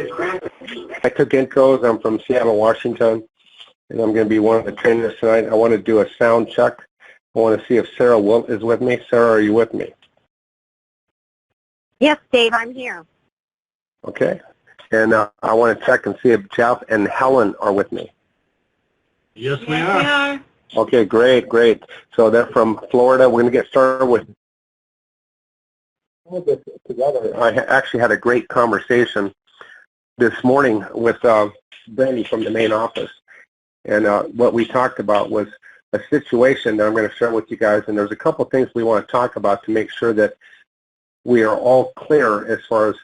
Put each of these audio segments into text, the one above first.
I took intros. I'm from Seattle, Washington, and I'm going to be one of the trainers tonight. I want to do a sound check. I want to see if Sarah Wilt is with me. Sarah, are you with me? Yes, Dave, I'm here. Okay. And I want to check and see if Jeff and Helen are with me. Yes, we are. Okay, great, great. So they're from Florida. We're going to get started with this together. I actually had a great conversation this morning with Brandy from the main office. And what we talked about was a situation that I'm going to share with you guys. And there's a couple things we want to talk about to make sure that we are all clear as far as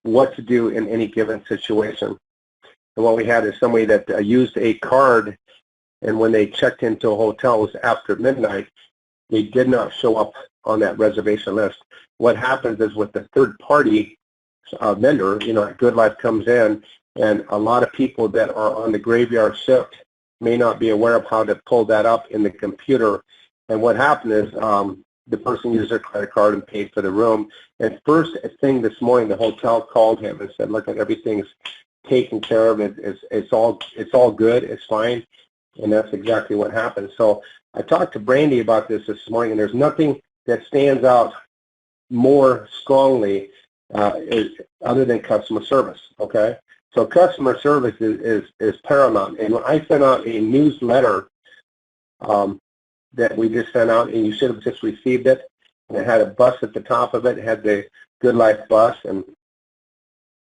what to do in any given situation. And what we had is somebody that used a card, and when they checked into a hotel, it was after midnight, they did not show up on that reservation list. What happens is with the third-party vendor, Goodlife comes in, and a lot of people that are on the graveyard shift may not be aware of how to pull that up in the computer. And what happened is the person used their credit card and paid for the room. And first thing this morning, the hotel called him and said, "Look, everything's taken care of. It's all good. It's fine." And that's exactly what happened. So I talked to Brandy about this morning, and there's nothing that stands out more strongly other than customer service. Okay, so customer service is paramount. And when I sent out a newsletter that we just sent out, and you should have just received it, and it had a bus at the top of it. It had the Goodlife bus, and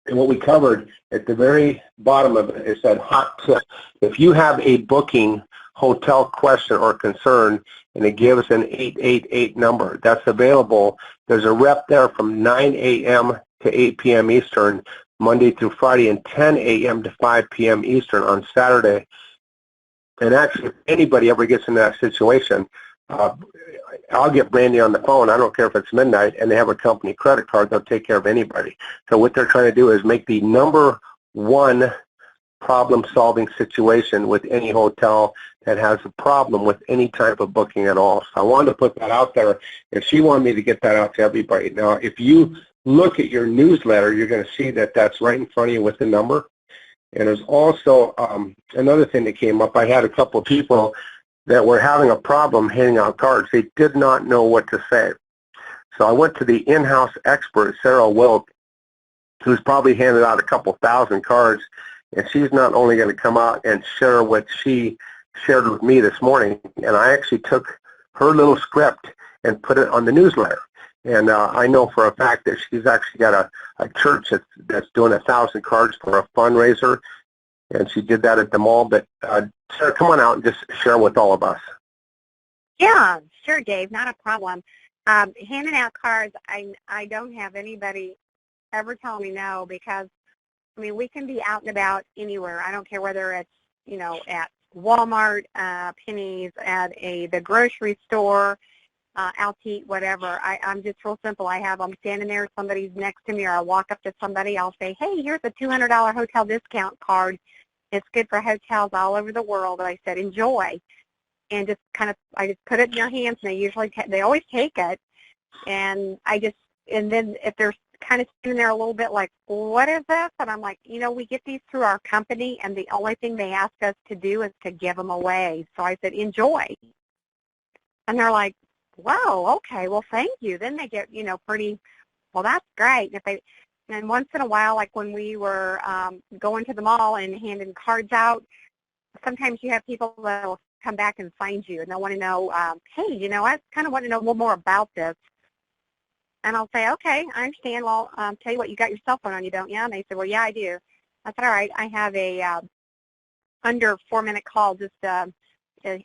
what we covered at the very bottom of it, it said hot tip. If you have a booking, hotel question or concern, and it gives an 888 number that's available, there's a rep there from 9 a.m. to 8 p.m. Eastern, Monday through Friday, and 10 a.m. to 5 p.m. Eastern on Saturday. And actually, if anybody ever gets in that situation, I'll get Brandy on the phone. I don't care if it's midnight, and they have a company credit card. They'll take care of anybody. So what they're trying to do is make the number one problem-solving situation with any hotel that has a problem with any type of booking at all. So I wanted to put that out there, and she wanted me to get that out to everybody. Now, if you look at your newsletter, you're going to see that that's right in front of you with the number. And there's also another thing that came up. I had a couple of people that were having a problem handing out cards. They did not know what to say. So I went to the in-house expert, Sarah Wilt, who's probably handed out a couple thousand cards, and she's not only going to come out and share what she shared with me this morning, and I actually took her little script and put it on the newsletter. And I know for a fact that she's actually got a church that's doing 1,000 cards for a fundraiser, and she did that at the mall. But Sarah, come on out and just share with all of us. Yeah, sure, Dave, not a problem. Handing out cards, I don't have anybody ever tell me no, because, I mean, we can be out and about anywhere. I don't care whether it's, at Walmart, Penny's, at the grocery store, out to eat, whatever. I'm just real simple. I'm standing there, somebody's next to me, or I walk up to somebody, I'll say, "Hey, here's a $200 hotel discount card. It's good for hotels all over the world." And I said, "Enjoy." And just I just put it in their hands, and they always take it. And then if they're kind of sitting there a little bit like, "What is this?" And I'm like, we get these through our company, and the only thing they ask us to do is to give them away. So I said, "Enjoy." And they're like, "Wow, okay, well, thank you." Then they get, pretty, well, that's great. And once in a while, like when we were going to the mall and handing cards out, sometimes you have people that will come back and find you, and they'll want to know, "Hey, I kind of want to know a little more about this." And I'll say, "Okay, I understand. Well, tell you what, you got your cell phone on you, don't you?" And they said, "Well, yeah, I do." I said, "All right, I have a under 4-minute call. Just I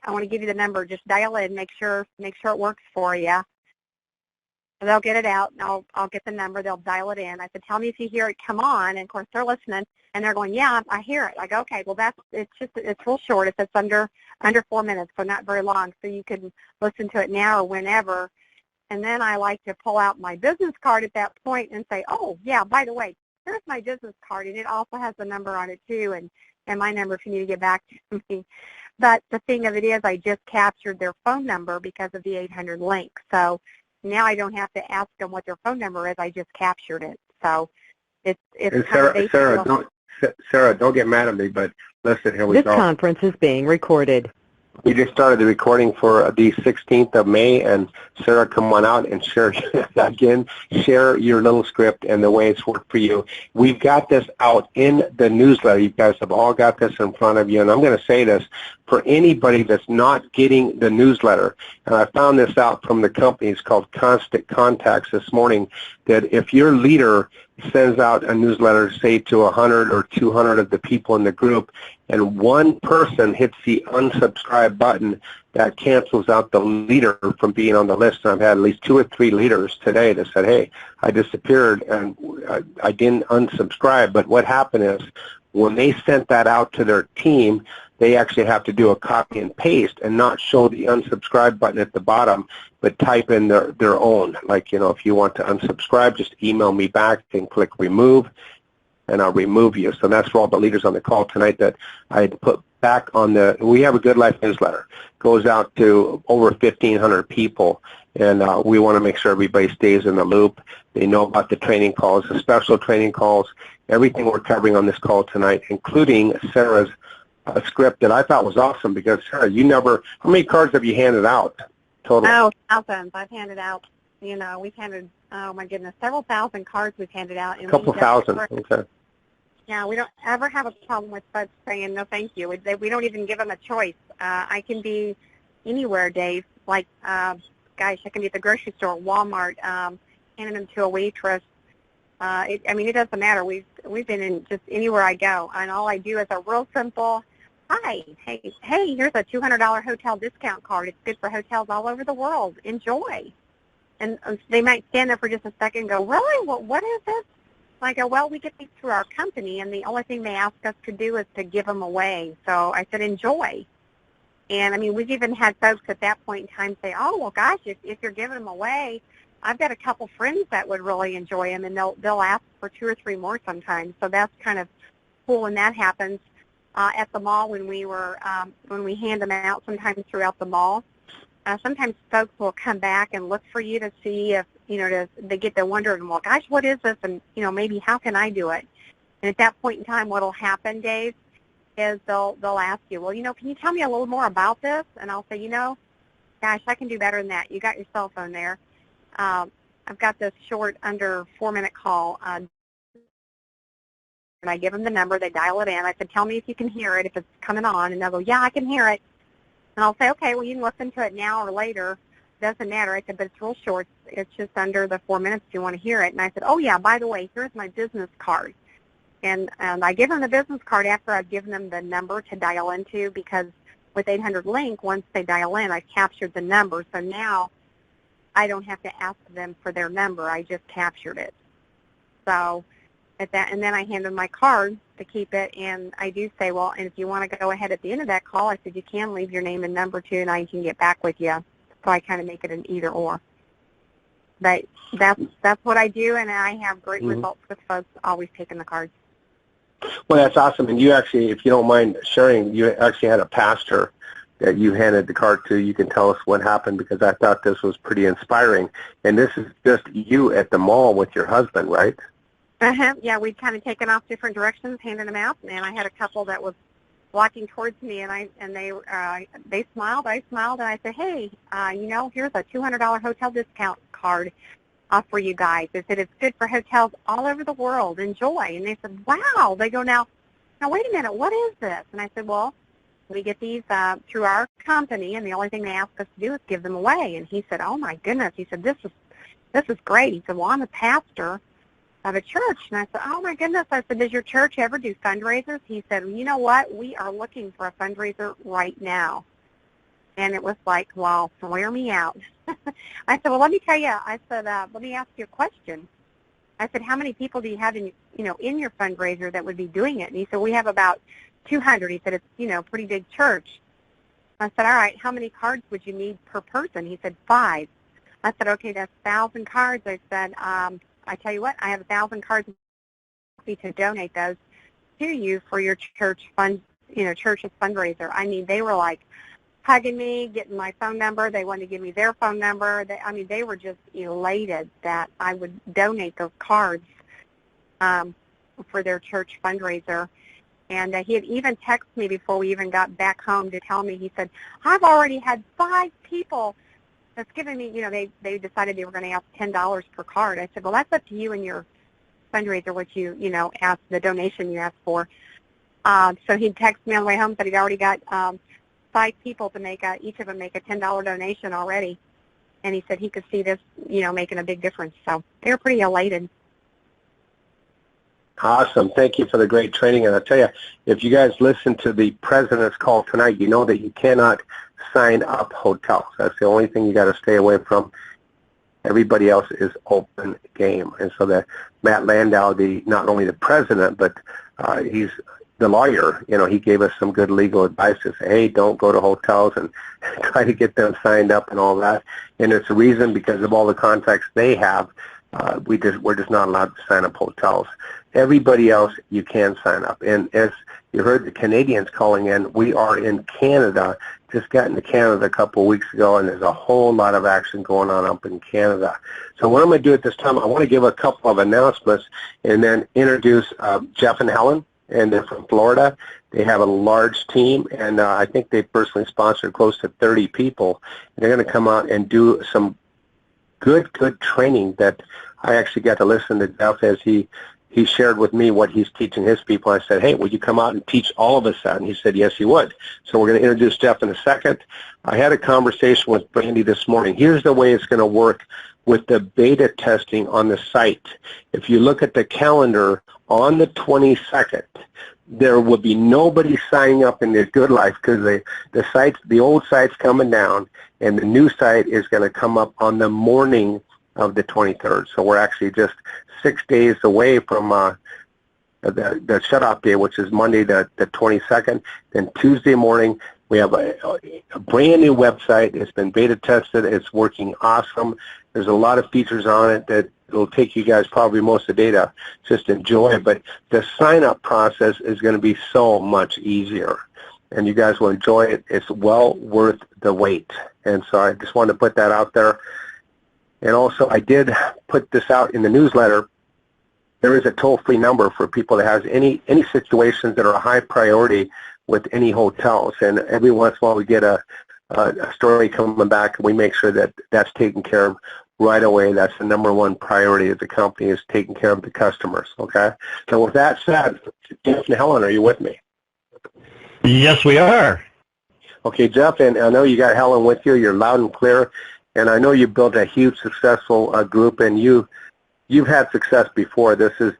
want to give you the number. Just dial in, make sure it works for you." So they'll get it out, and I'll get the number. They'll dial it in. I said, "Tell me if you hear it come on." And of course they're listening, and they're going, "Yeah, I hear it." I go, "Okay, well it's real short. It's under 4 minutes, so not very long. So you can listen to it now or whenever." And then I like to pull out my business card at that point and say, "Oh yeah, by the way, here's my business card, and it also has the number on it too, and my number if you need to get back to me." But the thing of it is, I just captured their phone number because of the 800 link. So now I don't have to ask them what their phone number is. I just captured it. So It's And kind of Sarah, don't get mad at me, but listen, here we go. This conference is being recorded. We just started the recording for the 16th of May, and Sarah, come on out and share again. Share your little script and the way it's worked for you. We've got this out in the newsletter. You guys have all got this in front of you, and I'm going to say this for anybody that's not getting the newsletter. And I found this out from the company. It's called Constant Contacts this morning. That if your leader sends out a newsletter, say to 100 or 200 of the people in the group, and one person hits the unsubscribe button, that cancels out the leader from being on the list. And I've had at least 2 or 3 leaders today that said, hey, I disappeared and I didn't unsubscribe. But what happened is when they sent that out to their team, they actually have to do a copy and paste and not show the unsubscribe button at the bottom, but type in their own. Like, if you want to unsubscribe, just email me back and click remove, and I'll remove you. So that's for all the leaders on the call tonight that I put back on we have a Goodlife newsletter. Goes out to over 1,500 people, and we want to make sure everybody stays in the loop. They know about the training calls, the special training calls, everything we're covering on this call tonight, including Sarah's script that I thought was awesome because, Sarah, how many cards have you handed out total? Oh, thousands. I've handed out, we've handed, oh my goodness, several thousand cards we've handed out. A couple thousand, okay. Yeah, we don't ever have a problem with folks saying no thank you. We don't even give them a choice. I can be anywhere, Dave. Like, gosh, I can be at the grocery store, Walmart, handing them to a waitress. It doesn't matter. We've been in just anywhere I go, and all I do is a real simple, hi, hey, here's a $200 hotel discount card. It's good for hotels all over the world. Enjoy. And they might stand there for just a second and go, really? What is this? I go, well, we get these through our company, and the only thing they ask us to do is to give them away. So I said, enjoy. And, we've even had folks at that point in time say, oh, well, gosh, if you're giving them away, I've got a couple friends that would really enjoy them, and they'll ask for 2 or 3 more sometimes. So that's kind of cool when that happens. At the mall, when we hand them out sometimes throughout the mall, sometimes folks will come back and look for you to see if, they get to wondering, well, gosh, what is this? And, maybe how can I do it? And at that point in time, what will happen, Dave, is they'll ask you, well, can you tell me a little more about this? And I'll say, gosh, I can do better than that. You got your cell phone there. I've got this short, under 4-minute call, and I give them the number. They dial it in. I said, tell me if you can hear it, if it's coming on. And they'll go, yeah, I can hear it. And I'll say, okay, well, you can listen to it now or later. Doesn't matter. I said, but it's real short. It's just under the 4 minutes if you want to hear it. And I said, oh, yeah, by the way, here's my business card. And I give them the business card after I've given them the number to dial into, because with 800 Link, once they dial in, I've captured the number. So now I don't have to ask them for their number. I just captured it. So and then I hand them my card to keep it, and I do say, well, and if you want to go ahead at the end of that call, I said, you can leave your name and number too, and I can get back with you. So I kind of make it an either or. But that's what I do, and I have great results with folks always taking the cards. Well, that's awesome. And you actually, if you don't mind sharing, you actually had a pastor that you handed the card to. You can tell us what happened, because I thought this was pretty inspiring. And this is just you at the mall with your husband, right? Yeah, we'd kind of taken off different directions, handing them out, and I had a couple that was walking towards me, and they smiled. I smiled, and I said, hey, here's a $200 hotel discount card for you guys. I said, it's good for hotels all over the world. Enjoy. And they said, wow. They go, now wait a minute, what is this? And I said, well, we get these through our company, and the only thing they ask us to do is give them away. And he said, oh my goodness. He said, this is great. He said, well, I'm a pastor of a church. And I said, oh my goodness. I said, does your church ever do fundraisers? He said, well, you know what? We are looking for a fundraiser right now. And it was like, well, swear me out. I said, well, let me tell you. I said, let me ask you a question. I said, how many people do you have in your fundraiser that would be doing it? And he said, we have about 200. He said, it's, pretty big church. I said, all right, how many cards would you need per person? He said, 5. I said, okay, that's 1,000 cards. I said, I tell you what, I have 1,000 cards to donate those to you for your church church's fundraiser. I mean, they were like hugging me, getting my phone number. They wanted to give me their phone number. They were just elated that I would donate those cards for their church fundraiser. And he had even texted me before we even got back home to tell me, he said, I've already had 5 people that's given me, they decided they were going to ask $10 per card. I said, well, that's up to you and your fundraiser, what you, asked, the donation you asked for. So he texted me on the way home, said he'd already got 5 people to each of them make a $10 donation already. And he said he could see this, making a big difference. So they were pretty elated. Awesome. Thank you for the great training. And I'll tell you, if you guys listen to the president's call tonight, you know that you cannot sign up hotels. That's the only thing you got to stay away from. Everybody else is open game. And so that Matt Landau, not only the president, but he's the lawyer, he gave us some good legal advice to say, hey, don't go to hotels and try to get them signed up and all that. And it's a reason because of all the contacts they have. We're just not allowed to sign up hotels. Everybody else, you can sign up. And as you heard the Canadians calling in, we are in Canada. Just got into Canada a couple of weeks ago, and there's a whole lot of action going on up in Canada. So what I'm going to do at this time, I want to give a couple of announcements and then introduce Jeff and Helen, and they're from Florida. They have a large team, and I think they personally sponsored close to 30 people. And they're going to come out and do some good training that I actually got to listen to Jeff as he shared with me what he's teaching his people. I said, hey, would you come out and teach all of us that? And he said, yes, he would. So we're going to introduce Jeff in a second. I had a conversation with Brandy this morning. Here's the way it's going to work with the beta testing on the site. If you look at the calendar on the 22nd, there will be nobody signing up in the Goodlfe because the old site's coming down, and the new site is going to come up on the morning of the 23rd. So we're actually just 6 days away from the shut-off day, which is Monday the 22nd. Then Tuesday morning, we have a brand new website. It's been beta tested. It's working awesome. There's a lot of features on it that it'll take you guys probably most of the day to just enjoy. But the sign-up process is going to be so much easier, and you guys will enjoy it. It's well worth the wait. And so I just wanted to put that out there. And also, I did put this out in the newsletter. There is a toll-free number for people that has any situations that are a high priority with any hotels. And every once in a while, we get a story coming back, and we make sure that that's taken care of right away. That's the number one priority of the company, is taking care of the customers, okay? So with that said, Jeff and Helen, are you with me? Yes, we are. Okay, Jeff, and I know you got Helen with you. You're loud and clear. And I know you built a huge, successful group, and you've had success before. This is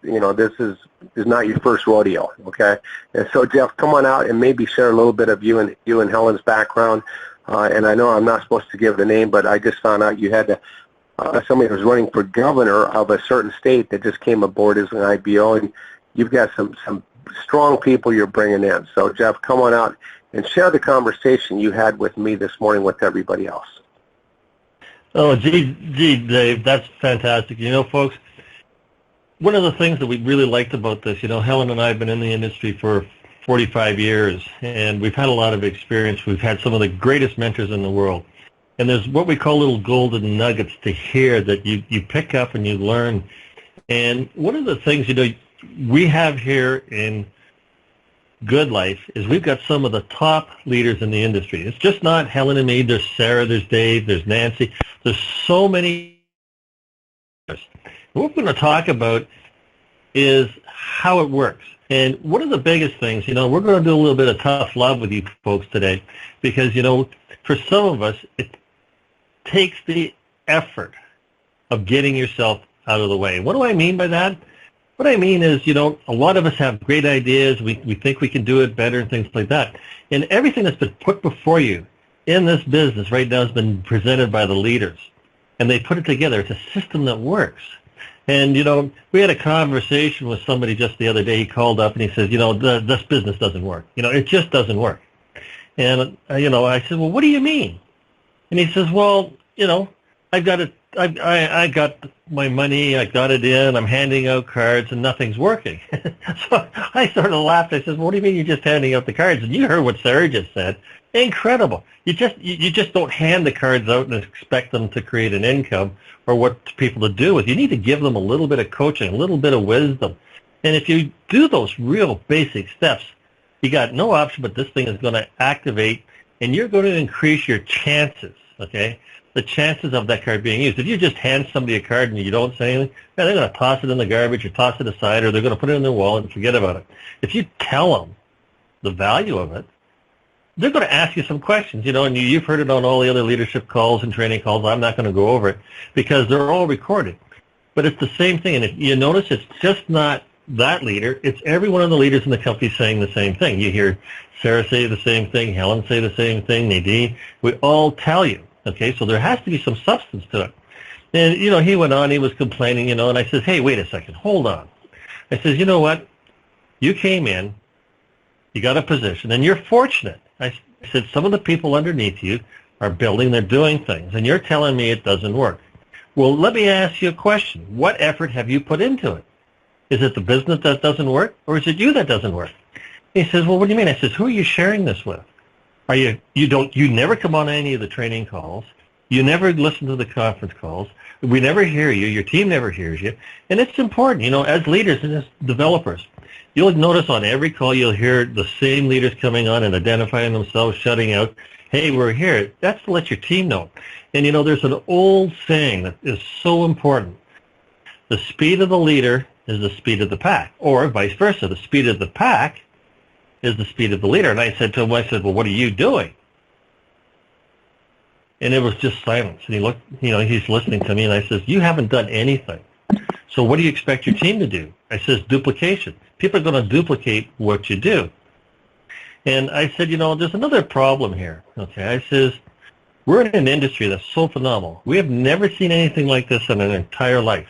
not your first rodeo, okay? And so, Jeff, come on out and maybe share a little bit of you and Helen's background. And I know I'm not supposed to give the name, but I just found out you had somebody who was running for governor of a certain state that just came aboard as an IBO, and you've got some strong people you're bringing in. So, Jeff, come on out and share the conversation you had with me this morning with everybody else. Oh, gee, Dave, that's fantastic. Folks, one of the things that we really liked about this, Helen and I have been in the industry for 45 years, and we've had a lot of experience. We've had some of the greatest mentors in the world. And there's what we call little golden nuggets to hear that you pick up and you learn. And one of the things, we have here in Goodlfe is we've got some of the top leaders in the industry. It's just not Helen and me. There's Sarah, there's Dave, there's Nancy. There's so many. What we're going to talk about is how it works. And one of the biggest things, we're going to do a little bit of tough love with you folks today because, for some of us, it takes the effort of getting yourself out of the way. What do I mean by that? What I mean is, a lot of us have great ideas. We think we can do it better and things like that. And everything that's been put before you in this business right now has been presented by the leaders. And they put it together. It's a system that works. And, we had a conversation with somebody just the other day. He called up and he says, this business doesn't work. It just doesn't work. And, I said, well, what do you mean? And he says, well, I've got it. I got my money, I got it in, I'm handing out cards, and nothing's working. So I sort of laughed. I said, well, what do you mean you're just handing out the cards? And you heard what Sarah just said. Incredible. You just don't hand the cards out and expect them to create an income or what people to do with. You need to give them a little bit of coaching, a little bit of wisdom. And if you do those real basic steps, you got no option but this thing is going to activate, and you're going to increase your chances, okay? The chances of that card being used. If you just hand somebody a card and you don't say anything, yeah, they're going to toss it in the garbage or toss it aside, or they're going to put it in their wallet and forget about it. If you tell them the value of it, they're going to ask you some questions, and you've heard it on all the other leadership calls and training calls. I'm not going to go over it because they're all recorded. But it's the same thing. And if you notice, it's just not that leader. It's every one of the leaders in the company saying the same thing. You hear Sarah say the same thing, Helen say the same thing, Nadine. We all tell you, okay? So there has to be some substance to it. And, he went on, he was complaining, and I says, hey, wait a second, hold on. I says, you know what? You came in, you got a position, and you're fortunate. I said, some of the people underneath you are building, they're doing things, and you're telling me it doesn't work. Well, let me ask you a question. What effort have you put into it? Is it the business that doesn't work, or is it you that doesn't work? He says, well, what do you mean? I says, who are you sharing this with? You never come on any of the training calls. You never listen to the conference calls. We never hear you. Your team never hears you. And it's important, as leaders and as developers. You'll notice on every call you'll hear the same leaders coming on and identifying themselves, shutting out, hey, we're here. That's to let your team know. And, there's an old saying that is so important. The speed of the leader is the speed of the pack, or vice versa. The speed of the pack is the speed of the leader. And I said to him, well, what are you doing? And it was just silence. And he looked, he's listening to me, and I says, you haven't done anything. So what do you expect your team to do? I says, duplication. People are going to duplicate what you do. And I said, there's another problem here. Okay, I says, we're in an industry that's so phenomenal. We have never seen anything like this in an entire life.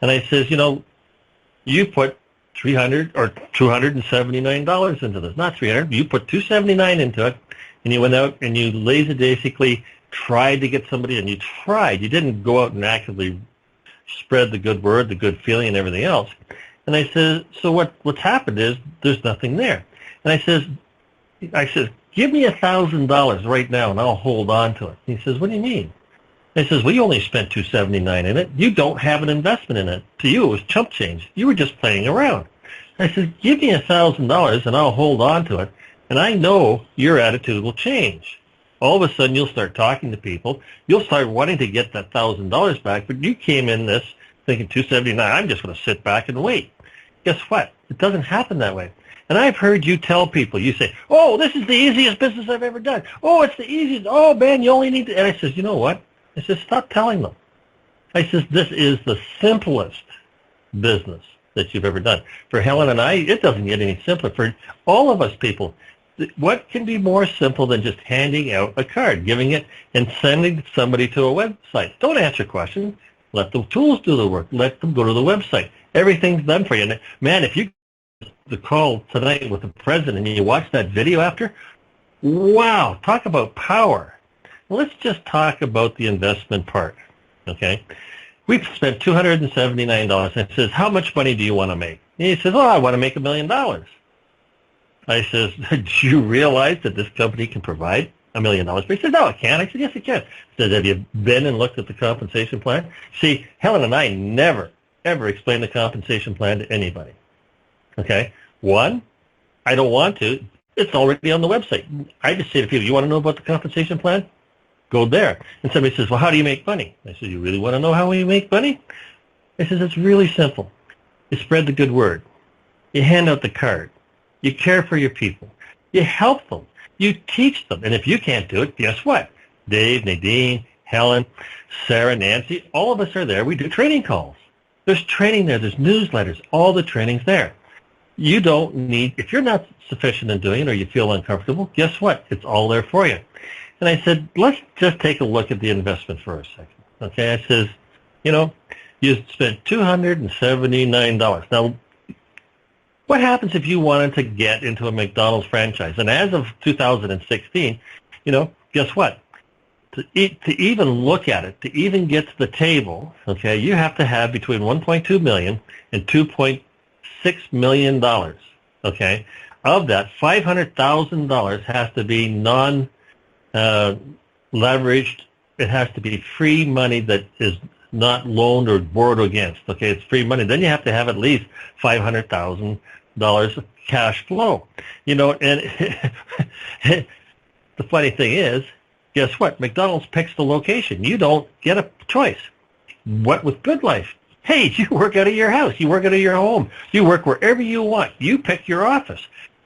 And I says, you put $300 or $279 into this. Not $300. You put $279 into it, and you went out and you laser-basically tried to get somebody, and you tried. You didn't go out and actively spread the good word, the good feeling, and everything else. And I said, so what's happened is there's nothing there. And I says, give me $1,000 right now, and I'll hold on to it. He says, what do you mean? I says, well, you only spent $279 in it. You don't have an investment in it. To you, it was chump change. You were just playing around. I said, give me $1,000, and I'll hold on to it, and I know your attitude will change. All of a sudden, you'll start talking to people. You'll start wanting to get that $1,000 back, but you came in this thinking $279. I'm just going to sit back and wait. Guess what? It doesn't happen that way. And I've heard you tell people, you say, oh, this is the easiest business I've ever done. Oh, it's the easiest. Oh, man, you only need to. And I says, you know what? I says, stop telling them. I says, this is the simplest business that you've ever done. For Helen and I, it doesn't get any simpler. For all of us people, what can be more simple than just handing out a card, giving it, and sending somebody to a website? Don't answer questions. Let the tools do the work. Let them go to the website. Everything's done for you. And man, if you the call tonight with the president and you watch that video after, wow, talk about power. Let's just talk about the investment part, okay? We've spent $279. And it says, how much money do you want to make? And he says, oh, I want to make $1 million. I says, do you realize that this company can provide $1 million? But he said, no, it can't. I said, yes, it can. He said, have you been and looked at the compensation plan? See, Helen and I never, ever explain the compensation plan to anybody, okay? One, I don't want to. It's already on the website. I just say to people, you want to know about the compensation plan? Go there. And somebody says, well, how do you make money? I said, you really want to know how we make money? I said, it's really simple. You spread the good word. You hand out the card. You care for your people. You help them. You teach them. And if you can't do it, guess what? Dave, Nadine, Helen, Sarah, Nancy, all of us are there. We do training calls. There's training there. There's newsletters. All the training's there. You don't need, if you're not sufficient in doing it or you feel uncomfortable, guess what? It's all there for you. And I said, let's just take a look at the investment for a second. Okay, I says, you spent $279. Now, what happens if you wanted to get into a McDonald's franchise? And as of 2016, guess what? To even look at it, to even get to the table, okay, you have to have between $1.2 million and $2.6 million, okay? Of that, $500,000 has to be leveraged. It has to be free money that is not loaned or borrowed against. Okay, it's free money. Then you have to have at least $500,000 of cash flow. You know, and the funny thing is, guess what? McDonald's picks the location. You don't get a choice. What with Goodlife? Hey, you work out of your house. You work out of your home. You work wherever you want. You pick your office.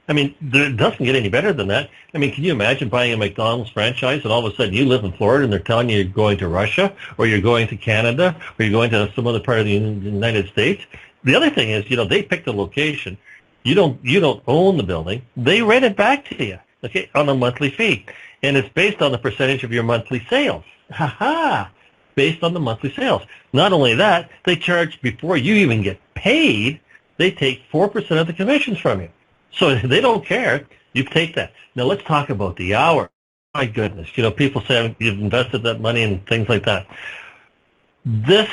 I mean, it doesn't get any better than that. I mean, can you imagine buying a McDonald's franchise and all of a sudden you live in Florida and they're telling you you're going to Russia or you're going to Canada or you're going to some other part of the United States? The other thing is, you know, they pick the location. You don't own the building. They rent it back to you, okay, on a monthly fee. And it's based on the percentage of your monthly sales. Ha-ha! Based on the monthly sales. Not only that, they charge before you even get paid, they take 4% of the commissions from you. So they don't care. You take that. Now let's talk about the hour. My goodness. You know, people say you've invested that money and things like that. This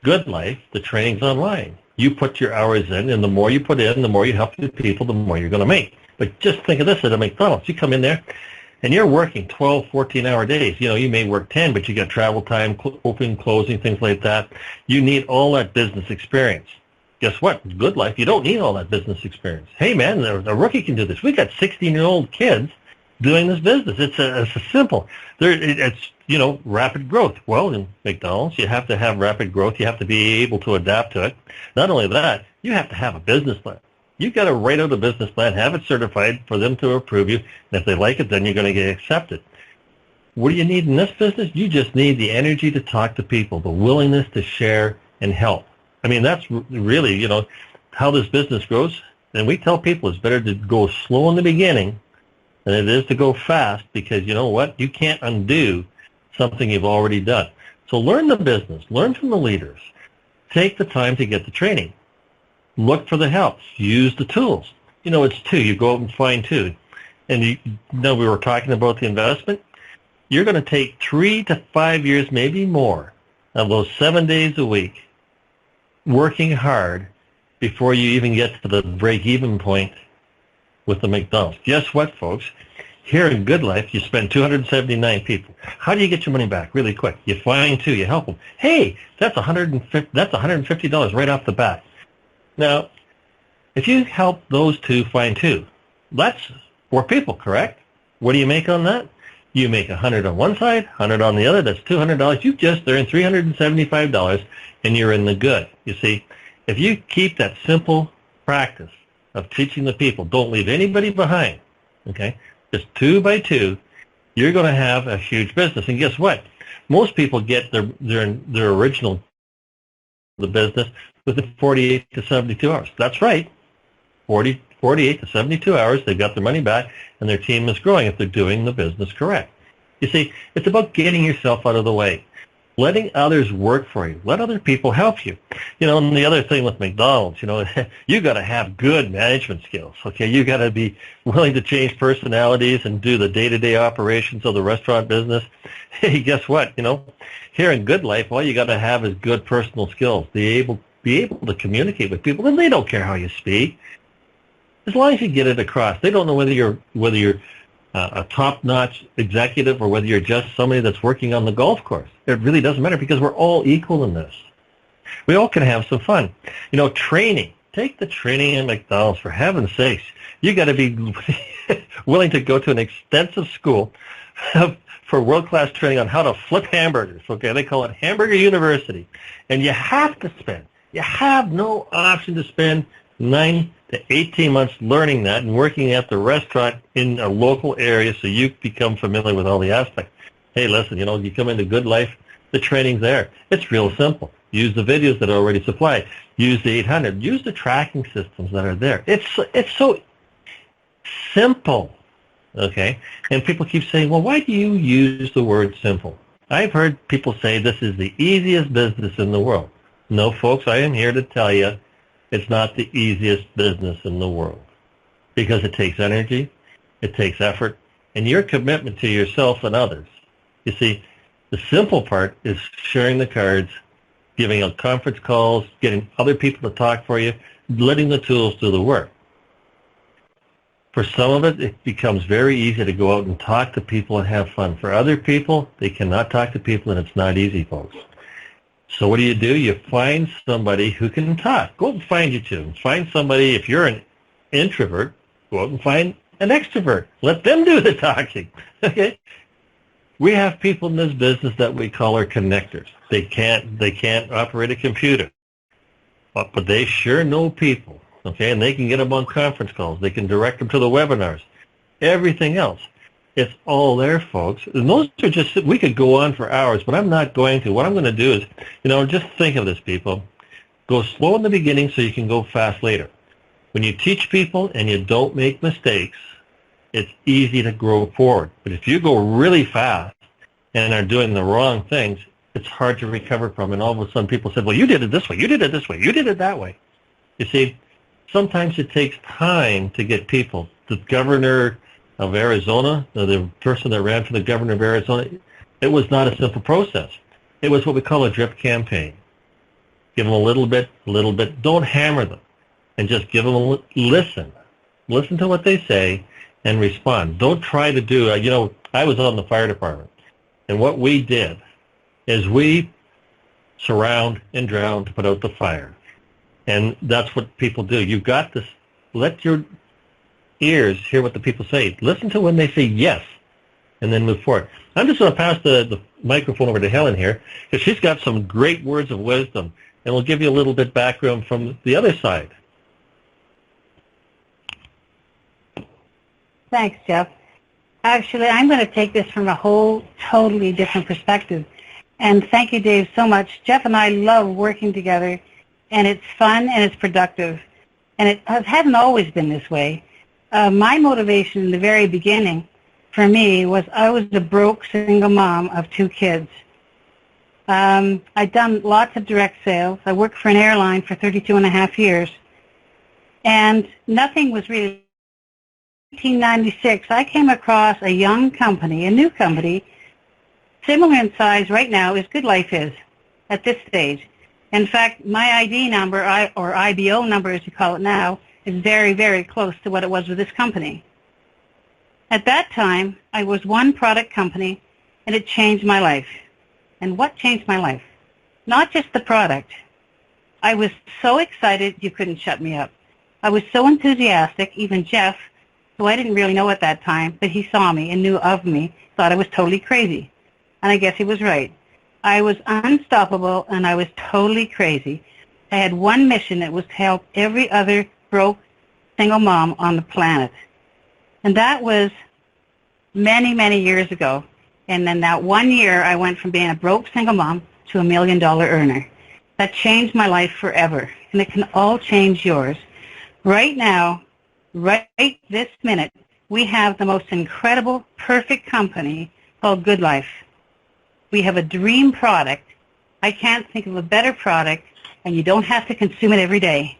Goodlife, the training's online. You put your hours in, and the more you put in, the more you help the people, the more you're going to make. But just think of this at a McDonald's. You come in there, and you're working 12, 14-hour days. You know, you may work 10, but you got travel time, opening, closing, things like that. You need all that business experience. Guess what? Goodlife, you don't need all that business experience. Hey, man, a rookie can do this. We got 16-year-old kids doing this business. It's a simple. It's, you know, rapid growth. Well, in McDonald's, you have to have rapid growth. You have to be able to adapt to it. Not only that, you have to have a business plan. You've got to write out a business plan, have it certified for them to approve you, and if they like it, then you're going to get accepted. What do you need in this business? You just need the energy to talk to people, the willingness to share and help. I mean, that's really, you know, how this business grows. And we tell people it's better to go slow in the beginning than it is to go fast because, you know what, you can't undo something you've already done. So learn the business. Learn from the leaders. Take the time to get the training. Look for the help. Use the tools. You know, it's two. You go out and find two. And you know, we were talking about the investment. You're going to take 3 to 5 years, maybe more, of those 7 days a week, working hard before you even get to the break-even point with the McDonald's. Guess what, folks? Here in Goodlife, you spend 279 people. How do you get your money back really quick? You find two. You help them. Hey, that's $150 right off the bat. Now, if you help those two find two, that's 4 people, correct? What do you make on that? You make $100 on one side, $100 on the other. That's $200. You've just earned $375, and you're in the good. You see, if you keep that simple practice of teaching the people, don't leave anybody behind, okay, just 2 by 2, you're going to have a huge business. And guess what? Most people get their original the business within 48 to 72 hours. That's right, 48 to 72 hours, they've got their money back, and their team is growing if they're doing the business correct. You see, it's about getting yourself out of the way, letting others work for you, let other people help you. You know, and the other thing with McDonald's, you know, you got to have good management skills, okay? You got to be willing to change personalities and do the day-to-day operations of the restaurant business. Hey, guess what? You know, here in Goodlife, all you got to have is good personal skills, be able to communicate with people, and they don't care how you speak. As long as you get it across, they don't know whether you're a top-notch executive or whether you're just somebody that's working on the golf course. It really doesn't matter because we're all equal in this. We all can have some fun. You know, training. Take the training at McDonald's, for heaven's sakes. You got to be willing to go to an extensive school for world-class training on how to flip hamburgers. Okay, they call it Hamburger University, and you have no option to spend 9 to 18 months learning that and working at the restaurant in a local area so you become familiar with all the aspects. Hey, listen, you know, you come into Goodlife, the training's there. It's real simple. Use the videos that are already supplied. Use the 800. Use the tracking systems that are there. It's so simple, okay? And people keep saying, well, why do you use the word simple? I've heard people say this is the easiest business in the world. No, folks, I am here to tell you it's not the easiest business in the world because it takes energy, it takes effort, and your commitment to yourself and others. You see, the simple part is sharing the cards, giving out conference calls, getting other people to talk for you, letting the tools do the work. For some of it, it becomes very easy to go out and talk to people and have fun. For other people, they cannot talk to people, and it's not easy, folks. So what do? You find somebody who can talk. Go out and find you two. Find somebody, if you're an introvert, go out and find an extrovert. Let them do the talking. Okay? We have people in this business that we call our connectors. They can't operate a computer, but they sure know people. Okay, and they can get them on conference calls. They can direct them to the webinars. Everything else, it's all there, folks. And those are just, we could go on for hours, but I'm not going to. What I'm going to do is, just think of this, people. Go slow in the beginning so you can go fast later. When you teach people and you don't make mistakes, it's easy to grow forward. But if you go really fast and are doing the wrong things, it's hard to recover from. And all of a sudden people say, well, you did it this way, you did it this way, you did it that way. You see, sometimes it takes time to get people. The governor of Arizona, the person that ran for the governor of Arizona, it was not a simple process. It was what we call a drip campaign. Give them a little bit. Don't hammer them. And just give them listen. Listen to what they say and respond. Don't try to do, I was on the fire department. And what we did is we surround and drown to put out the fire. And that's what people do. You've got to let your ears hear what the people say. Listen to when they say yes, and then move forward. I'm just going to pass the microphone over to Helen here, because she's got some great words of wisdom, and we'll give you a little bit background from the other side. Thanks, Jeff. Actually, I'm going to take this from a whole totally different perspective. And thank you, Dave, so much. Jeff and I love working together, and it's fun and it's productive. And it hasn't always been this way. My motivation in the very beginning for me was I was a broke single mom of 2 kids. I'd done lots of direct sales. I worked for an airline for 32 and a half years. And nothing was really... In 1996, I came across a young company, a new company, similar in size right now as Goodlife is at this stage. In fact, my ID number, or IBO number as you call it now, is very, very close to what it was with this company. At that time, I was one product company, and it changed my life. And what changed my life? Not just the product. I was so excited you couldn't shut me up. I was so enthusiastic, even Jeff, who I didn't really know at that time, but he saw me and knew of me, thought I was totally crazy. And I guess he was right. I was unstoppable, and I was totally crazy. I had one mission. It was to help every other broke single mom on the planet. And that was many, many years ago. And then that 1 year, I went from being a broke single mom to $1 million earner. That changed my life forever, and it can all change yours. Right now, right this minute, we have the most incredible, perfect company called Goodlife. We have a dream product. I can't think of a better product, and you don't have to consume it every day.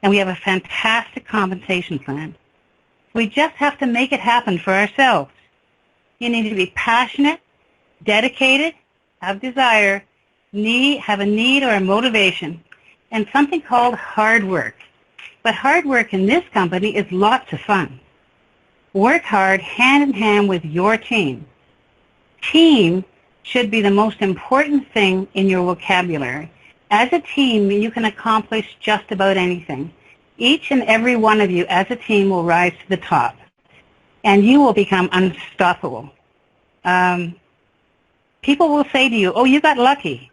And we have a fantastic compensation plan. We just have to make it happen for ourselves. You need to be passionate, dedicated, have desire, have a need or a motivation, and something called hard work. But hard work in this company is lots of fun. Work hard hand in hand with your team. Team should be the most important thing in your vocabulary. As a team, you can accomplish just about anything. Each and every one of you as a team will rise to the top, and you will become unstoppable. People will say to you, oh, you got lucky.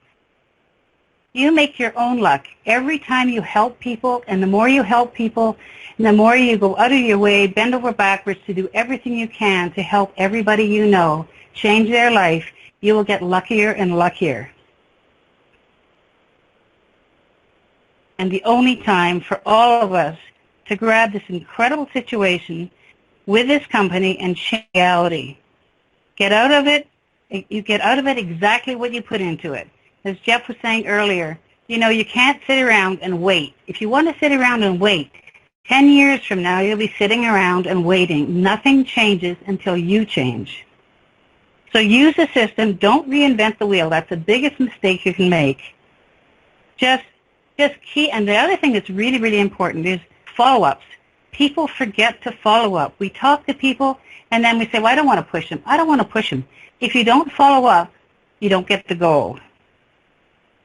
You make your own luck. Every time you help people, and the more you help people, and the more you go out of your way, bend over backwards to do everything you can to help everybody you know change their life, you will get luckier and luckier. And the only time for all of us to grab this incredible situation with this company and change reality. Get out of it. You get out of it exactly what you put into it. As Jeff was saying earlier, you can't sit around and wait. If you want to sit around and wait, 10 years from now, you'll be sitting around and waiting. Nothing changes until you change. So use the system. Don't reinvent the wheel. That's the biggest mistake you can make. Just key. And the other thing that's really, really important is follow-ups. People forget to follow up. We talk to people, and then we say, well, I don't want to push them. I don't want to push them. If you don't follow up, you don't get the goal.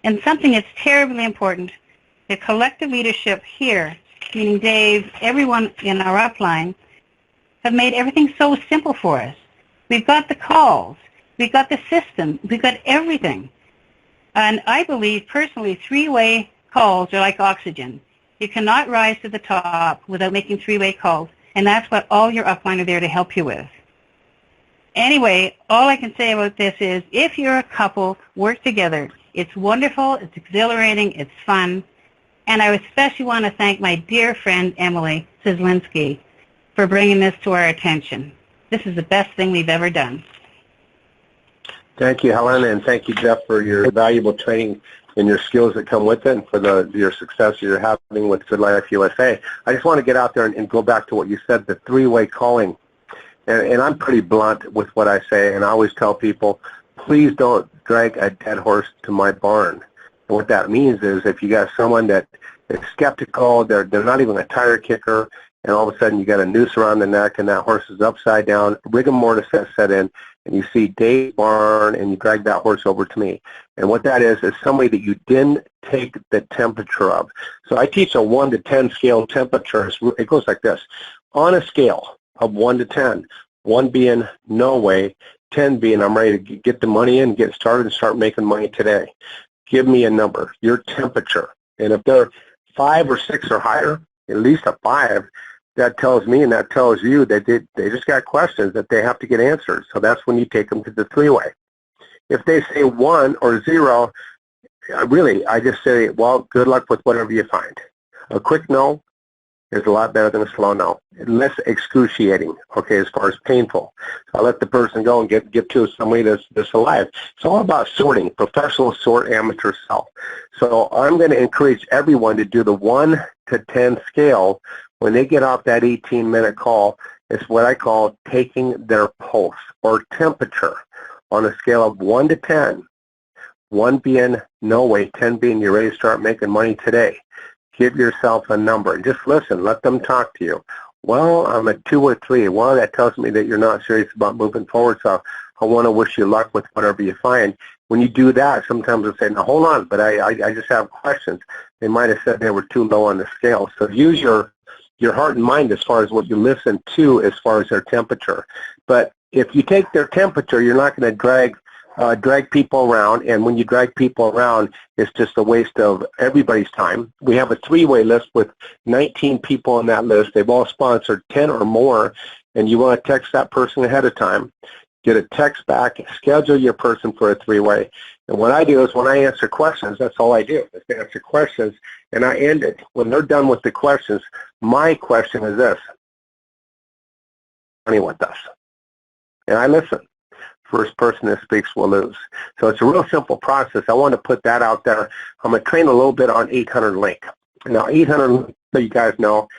And something that's terribly important, the collective leadership here, meaning Dave, everyone in our upline, have made everything so simple for us. We've got the calls. We've got the system. We've got everything. And I believe, personally, three-way calls are like oxygen. You cannot rise to the top without making three-way calls, and that's what all your upline are there to help you with. Anyway, all I can say about this is, if you're a couple, work together. It's wonderful, it's exhilarating, it's fun, and I especially want to thank my dear friend Emily Cislinski for bringing this to our attention. This is the best thing we've ever done. Thank you, Helen, and thank you, Jeff, for your valuable training and your skills that come with it, and for your success you're having with Goodlife USA. I just want to get out there and go back to what you said, the three-way calling. And I'm pretty blunt with what I say, and I always tell people, please don't drag a dead horse to my barn. And what that means is, if you got someone that is skeptical, they're not even a tire kicker, and all of a sudden you got a noose around the neck and that horse is upside down, rigor mortis has set in, and you see Dave's barn and you drag that horse over to me. And what that is somebody that you didn't take the temperature of. So I teach a 1 to 10 scale temperature. It goes like this. On a scale of 1 to 10, 1 being no way, 10 being I'm ready to get the money in, get started, and start making money today. Give me a number, your temperature. And if they're 5 or 6 or higher, at least a 5, that tells me and that tells you that they just got questions that they have to get answered. So that's when you take them to the three-way. If they say 1 or 0, really, I just say, well, good luck with whatever you find. A quick no is a lot better than a slow no. Less excruciating, okay, as far as painful. So I let the person go and get to somebody that's alive. It's all about sorting, professional sort, amateur sell. So I'm going to encourage everyone to do the 1 to 10 scale. When they get off that 18-minute call, it's what I call taking their pulse or temperature on a scale of 1 to 10, 1 being no way, 10 being you're ready to start making money today. Give yourself a number and just listen. Let them talk to you. Well, I'm a 2 or 3. Well, that tells me that you're not serious about moving forward, so I want to wish you luck with whatever you find. When you do that, sometimes they'll say, now hold on, but I just have questions. They might have said they were too low on the scale. So use your heart and mind as far as what you listen to as far as their temperature. But if you take their temperature, you're not going to drag people around, and when you drag people around, it's just a waste of everybody's time. We have a three-way list with 19 people on that list. They've all sponsored 10 or more, and you want to text that person ahead of time, get a text back, schedule your person for a three-way. And what I do is when I answer questions, that's all I do, is answer questions, and I end it. When they're done with the questions, my question is this: money with us. And I listen. First person that speaks will lose. So it's a real simple process. I want to put that out there. I'm going to train a little bit on 800 Link. Now, 800, so you guys know,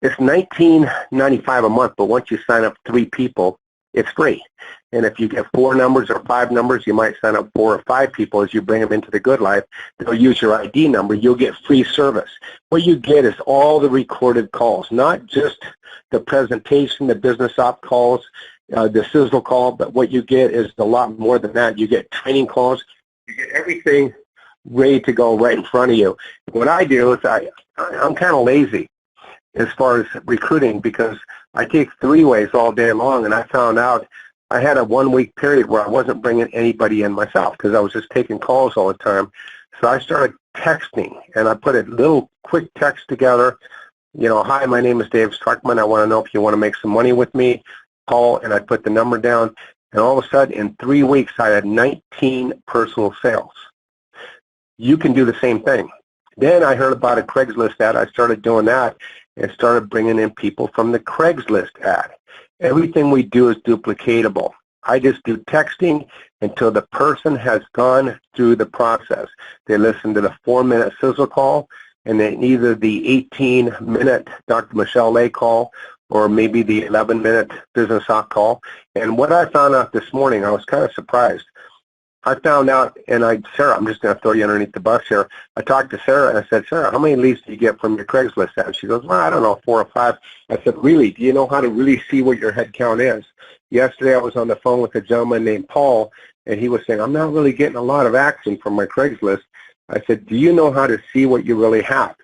it's $19.95 a month, but once you sign up 3 people, it's free. And if you get 4 numbers or 5 numbers, you might sign up 4 or 5 people as you bring them into the Goodlife. They'll use your ID number. You'll get free service. What you get is all the recorded calls, not just the presentation, the business op calls, the sizzle call, but what you get is a lot more than that. You get training calls. You get everything ready to go right in front of you. What I do is I'm kind of lazy as far as recruiting because I take three-ways all day long, and I found out I had a 1-week period where I wasn't bringing anybody in myself because I was just taking calls all the time. So I started texting, and I put a little quick text together. You know, hi, my name is Dave Struckman. I want to know if you want to make some money with me. Call, and I put the number down, and all of a sudden, in 3 weeks, I had 19 personal sales. You can do the same thing. Then I heard about a Craigslist ad. I started doing that and started bringing in people from the Craigslist ad. Everything we do is duplicatable. I just do texting until the person has gone through the process. They listen to the 4-minute sizzle call, and then either the 18-minute Dr. Michelle Lay call or maybe the 11-minute business op call. And what I found out this morning, I was kind of surprised. I found out, and Sarah, I'm just going to throw you underneath the bus here. I talked to Sarah, and I said, Sarah, how many leads do you get from your Craigslist ad? She goes, well, I don't know, 4 or 5. I said, really? Do you know how to really see what your head count is? Yesterday I was on the phone with a gentleman named Paul, and he was saying, I'm not really getting a lot of action from my Craigslist. I said, do you know how to see what you really have?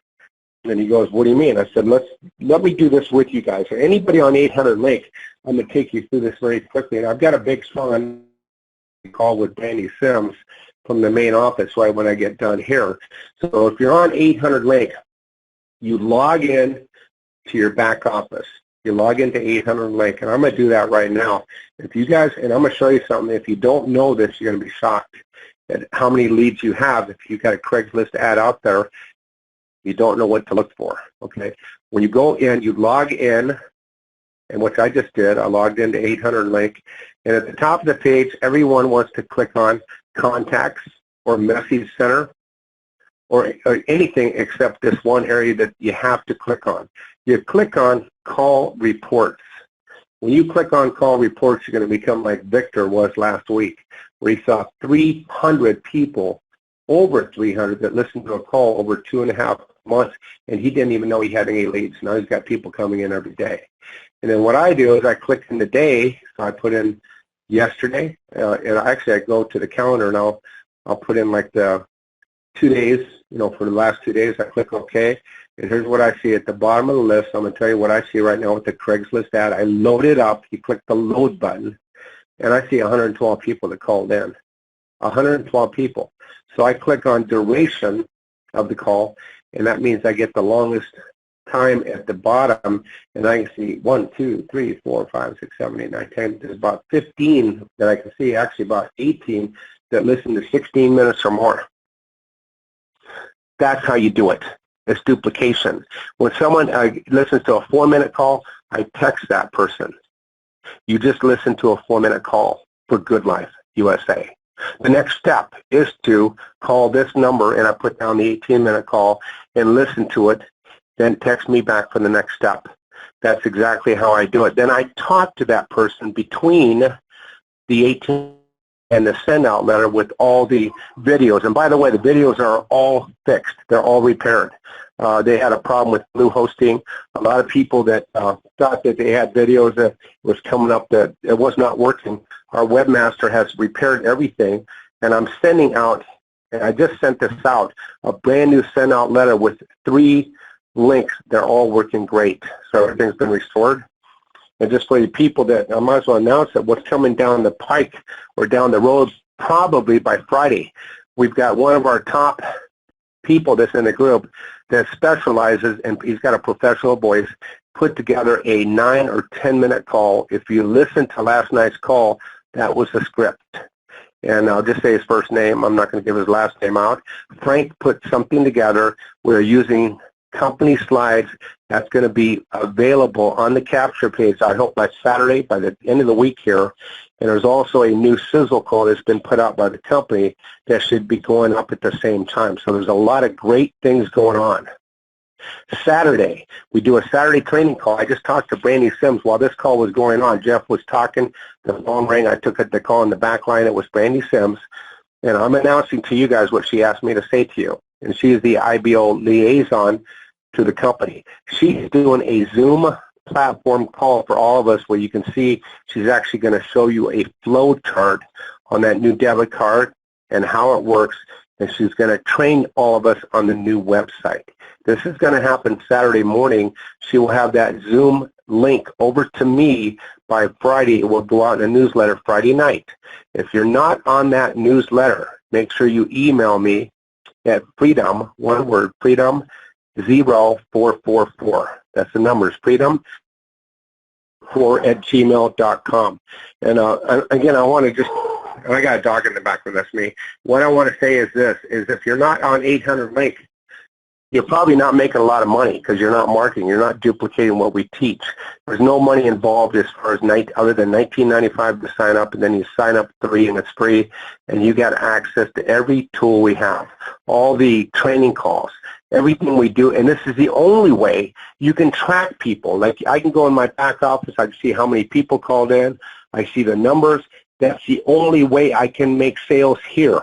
And he goes, what do you mean? I said, let me do this with you guys. For anybody on 800 Link, I'm going to take you through this very quickly. And I've got a big strong call with Brandy Sims from the main office right when I get done here. So if you're on 800 Link, you log in to your back office. You log into 800 Link, and I'm going to do that right now. If you guys, and I'm going to show you something. If you don't know this, you're going to be shocked at how many leads you have. If you've got a Craigslist ad out there, you don't know what to look for, okay? When you go in, you log in, and what I just did, I logged into 800 Link, and at the top of the page, everyone wants to click on Contacts or Message Center or anything except this one area that you have to click on. You click on Call Reports. When you click on Call Reports, you're going to become like Victor was last week, where he saw 300 people, over 300, that listened to a call over 2.5 months, and he didn't even know he had any leads. Now he's got people coming in every day. And then what I do is I click in the day, so I put in yesterday, and actually I go to the calendar and I'll put in like the 2 days, for the last 2 days. I click OK, and here's what I see at the bottom of the list. I'm going to tell you what I see right now with the Craigslist ad. I load it up. You click the load button, and I see 112 people that called in. 112 people. So I click on duration of the call, and that means I get the longest time at the bottom, and I can see 1, 2, 3, 4, 5, 6, 7, 8, 9, 10. There's about 15 that I can see, actually about 18 that listen to 16 minutes or more. That's how you do it. It's duplication. When someone listens to a 4-minute call, I text that person. You just listen to a 4-minute call for Goodlife USA. The next step is to call this number, and I put down the 18-minute call and listen to it, then text me back for the next step. That's exactly how I do it. Then I talk to that person between the 18 and the send-out letter with all the videos. And by the way, the videos are all fixed. They're all repaired. They had a problem with Blue hosting. A lot of people that thought that they had videos that was coming up that it was not working. Our webmaster has repaired everything, and I'm sending out, and I just sent this out, a brand new send-out letter with 3 links. They're all working great. So everything's been restored. And just for the people that, I might as well announce that what's coming down the pike or down the road probably by Friday. We've got one of our top people that's in the group that specializes, and he's got a professional voice, put together a 9 or 10-minute call. If you listen to last night's call, that was the script. And I'll just say his first name. I'm not going to give his last name out. Frank put something together. We're using company slides. That's going to be available on the capture page, I hope, by Saturday, by the end of the week here. And there's also a new sizzle call that's been put out by the company that should be going up at the same time. So there's a lot of great things going on. Saturday, we do a Saturday training call. I just talked to Brandy Sims while this call was going on. Jeff was talking. The phone rang. I took the call in the back line. It was Brandy Sims. And I'm announcing to you guys what she asked me to say to you. And she is the IBO liaison to the company. She's doing a Zoom platform call for all of us where you can see she's actually going to show you a flow chart on that new debit card and how it works, and she's going to train all of us on the new website. This is going to happen Saturday morning. She will have that Zoom link over to me by Friday. It will go out in a newsletter Friday night. If you're not on that newsletter, make sure you email me at freedom, one word, freedom 0444. That's the numbers, freedom4@gmail.com. And again, I want to just, and I got a dog in the background, that's me. What I want to say is this, is if you're not on 800 Link, you're probably not making a lot of money because you're not marketing. You're not duplicating what we teach. There's no money involved as far as other than $19.95 to sign up, and then you sign up 3 and it's free, and you got access to every tool we have, all the training calls, everything we do, and this is the only way you can track people. Like I can go in my back office, I can see how many people called in, I see the numbers. That's the only way I can make sales here.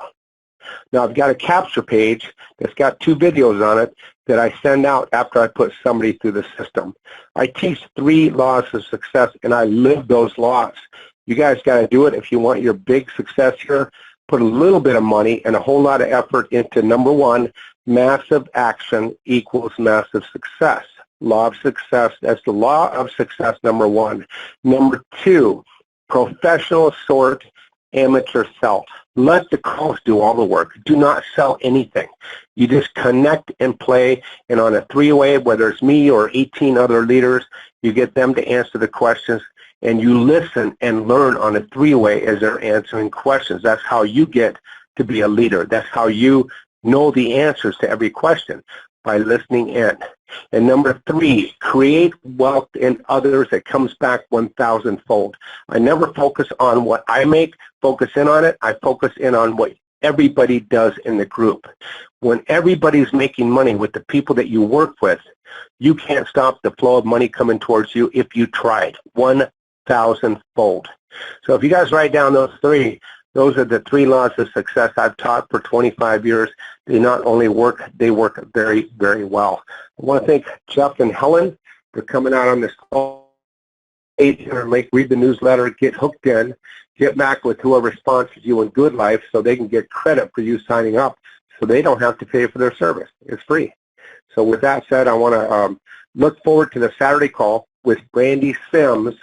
Now I've got a capture page that's got 2 videos on it that I send out after I put somebody through the system. I teach 3 laws of success, and I live those laws. You guys got to do it if you want your big success here. Put a little bit of money and a whole lot of effort into number one, massive action equals massive success. Law of success, that's the law of success, number one. Number two, professional sort, amateur sell. Let the calls do all the work. Do not sell anything. You just connect and play, and on a three-way, whether it's me or 18 other leaders, you get them to answer the questions, and you listen and learn on a three-way as they're answering questions. That's how you get to be a leader. That's how you know the answers to every question, by listening in. And number three, create wealth in others that comes back 1,000-fold. I never focus on what I make, focus in on it. I focus in on what everybody does in the group. When everybody's making money with the people that you work with, you can't stop the flow of money coming towards you if you tried, 1,000-fold. So if you guys write down those three, those are the three laws of success I've taught for 25 years. They not only work, they work very, very well. I want to thank Jeff and Helen for coming out on this call. Read the newsletter, get hooked in, get back with whoever sponsors you in Goodlife so they can get credit for you signing up so they don't have to pay for their service. It's free. So with that said, I want to look forward to the Saturday call with Brandy Sims.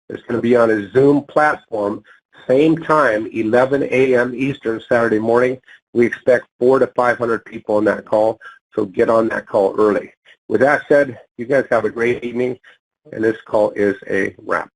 It's going to be on a Zoom platform. Same time, 11 a.m. Eastern, Saturday morning. We expect 400 to 500 people on that call, so get on that call early. With that said, you guys have a great evening, and this call is a wrap.